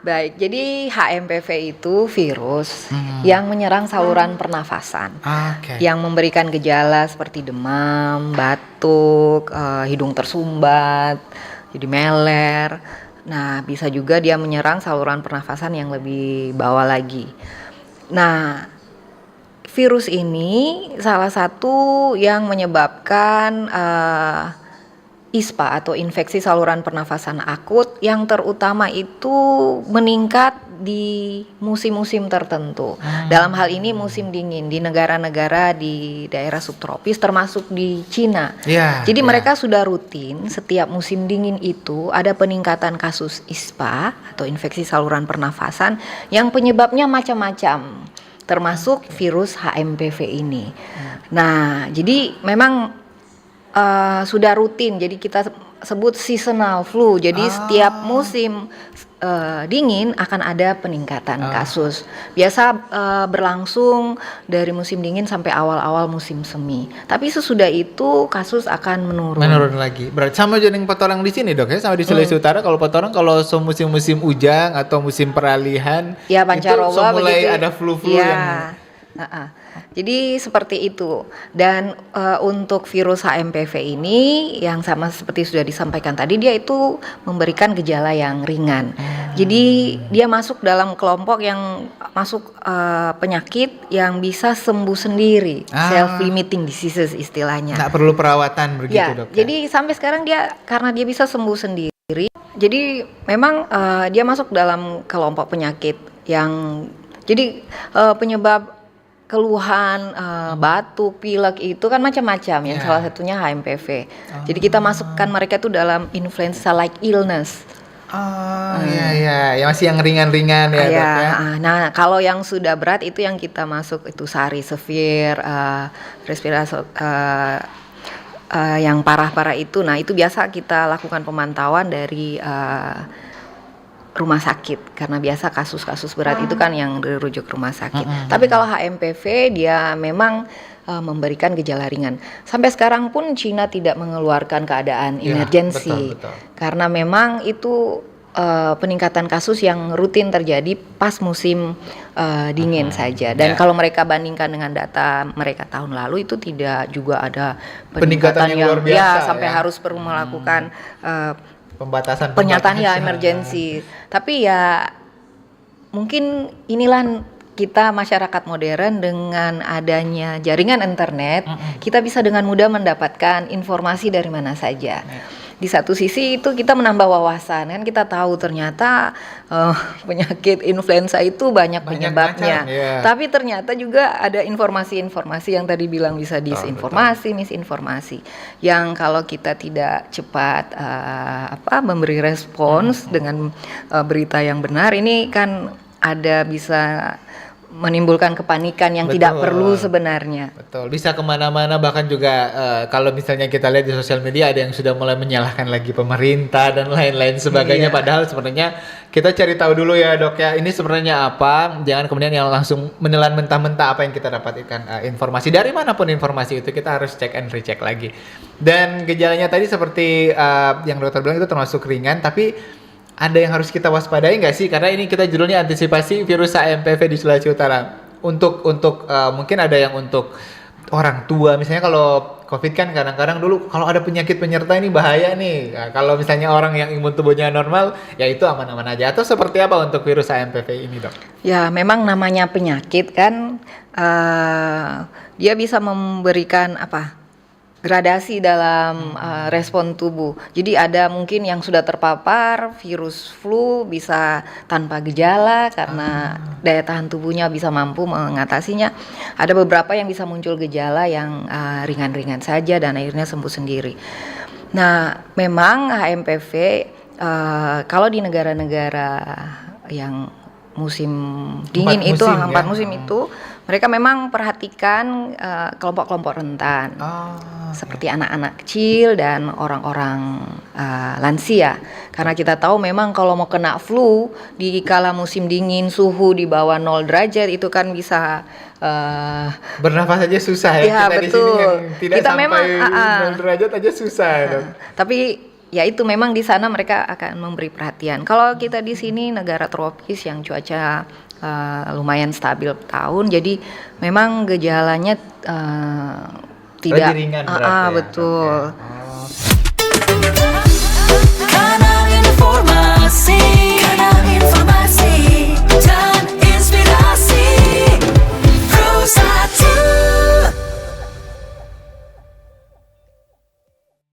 Baik, jadi HMPV itu virus yang menyerang saluran pernafasan, Oke. yang memberikan gejala seperti demam, batuk, hidung tersumbat, jadi meler. Nah, bisa juga dia menyerang saluran pernafasan yang lebih bawah lagi. Nah, virus ini salah satu yang menyebabkan ISPA atau infeksi saluran pernafasan akut yang terutama itu meningkat di musim-musim tertentu. Dalam hal ini musim dingin di negara-negara di daerah subtropis termasuk di Cina. Iya, Jadi iya. mereka sudah rutin setiap musim dingin itu ada peningkatan kasus ISPA atau infeksi saluran pernafasan yang penyebabnya macam-macam, termasuk virus HMPV ini. Nah, jadi memang sudah rutin, jadi kita sebut seasonal flu. Jadi setiap musim dingin akan ada peningkatan kasus. Biasa berlangsung dari musim dingin sampai awal-awal musim semi. Tapi sesudah itu kasus akan menurun. Menurun lagi. Berarti sama jeung petorang di sini, Dok ya, sama di Sulawesi Utara kalau petorang kalau musim-musim ujang atau musim peralihan Ya, itu pancaroba mulai begitu. ada flu-flu Ya. yang Jadi seperti itu. Dan untuk virus HMPV ini yang sama seperti sudah disampaikan tadi, dia itu memberikan gejala yang ringan. Jadi dia masuk dalam kelompok yang masuk penyakit yang bisa sembuh sendiri, self-limiting diseases istilahnya. nggak perlu perawatan begitu, Ya, Dok. Ya? jadi sampai sekarang dia karena dia bisa sembuh sendiri, jadi memang dia masuk dalam kelompok penyakit yang jadi penyebab keluhan batuk, pilek itu kan macam-macam, yang salah satunya HMPV. Jadi kita masukkan mereka itu dalam influenza-like illness. Iya, ya masih yang ringan-ringan ya, Dok ya. Nah, kalau yang sudah berat itu yang kita masuk itu SARI severe, respirasi yang parah-parah itu. Nah, itu biasa kita lakukan pemantauan dari rumah sakit, karena biasa kasus-kasus berat itu kan yang dirujuk rumah sakit. Tapi kalau HMPV dia memang memberikan gejala ringan. Sampai sekarang pun Cina tidak mengeluarkan keadaan emergency, betul. karena memang itu peningkatan kasus yang rutin terjadi pas musim dingin saja. Dan kalau mereka bandingkan dengan data mereka tahun lalu itu tidak juga ada peningkatan yang luar biasa sampai harus perlu melakukan pernyataan ya emergency. Tapi ya mungkin inilah kita masyarakat modern dengan adanya jaringan internet, kita bisa dengan mudah mendapatkan informasi dari mana saja. Di satu sisi itu kita menambah wawasan, kan kita tahu ternyata penyakit influenza itu banyak penyebabnya. Tapi ternyata juga ada informasi-informasi yang tadi bilang bisa disinformasi, misinformasi. Yang kalau kita tidak cepat memberi respons dengan berita yang benar, ini kan ada bisa menimbulkan kepanikan yang tidak perlu sebenarnya. Betul, bisa kemana-mana, bahkan juga kalau misalnya kita lihat di sosial media ada yang sudah mulai menyalahkan lagi pemerintah dan lain-lain sebagainya. Padahal sebenarnya kita cari tahu dulu ya, Dok ya, ini sebenarnya apa, jangan kemudian yang langsung menelan mentah-mentah apa yang kita dapatkan informasi dari manapun informasi itu, kita harus cek and recheck lagi. Dan gejalanya tadi seperti yang dokter bilang itu termasuk ringan, tapi ada yang harus kita waspadai nggak sih? Karena ini kita judulnya antisipasi virus HMPV di Sulawesi Utara. Untuk mungkin ada yang untuk orang tua, misalnya kalau COVID kan kadang-kadang dulu kalau ada penyakit penyerta ini bahaya nih. Nah, kalau misalnya orang yang imun tubuhnya normal, ya itu aman-aman aja. Atau seperti apa untuk virus HMPV ini, Dok? Ya, memang namanya penyakit kan dia bisa memberikan gradasi dalam respon tubuh. Jadi ada mungkin yang sudah terpapar virus flu bisa tanpa gejala karena daya tahan tubuhnya bisa mampu mengatasinya. Ada beberapa yang bisa muncul gejala yang ringan-ringan saja dan akhirnya sembuh sendiri. Nah, memang HMPV kalau di negara-negara yang musim dingin itu, 4 musim itu, mereka memang perhatikan kelompok-kelompok rentan, seperti anak-anak kecil dan orang-orang lansia. Karena kita tahu memang kalau mau kena flu di kala musim dingin, suhu di bawah 0 derajat itu kan bisa bernafas aja susah ya. Ya, kita betul. di sini yang tidak Kita sampai memang 0 derajat aja susah. Tapi ya itu memang di sana mereka akan memberi perhatian. Kalau kita di sini negara tropis yang cuaca lumayan stabil tahun, jadi memang gejalanya tidak Lebih ringan berarti ya, betul. Dok, ya.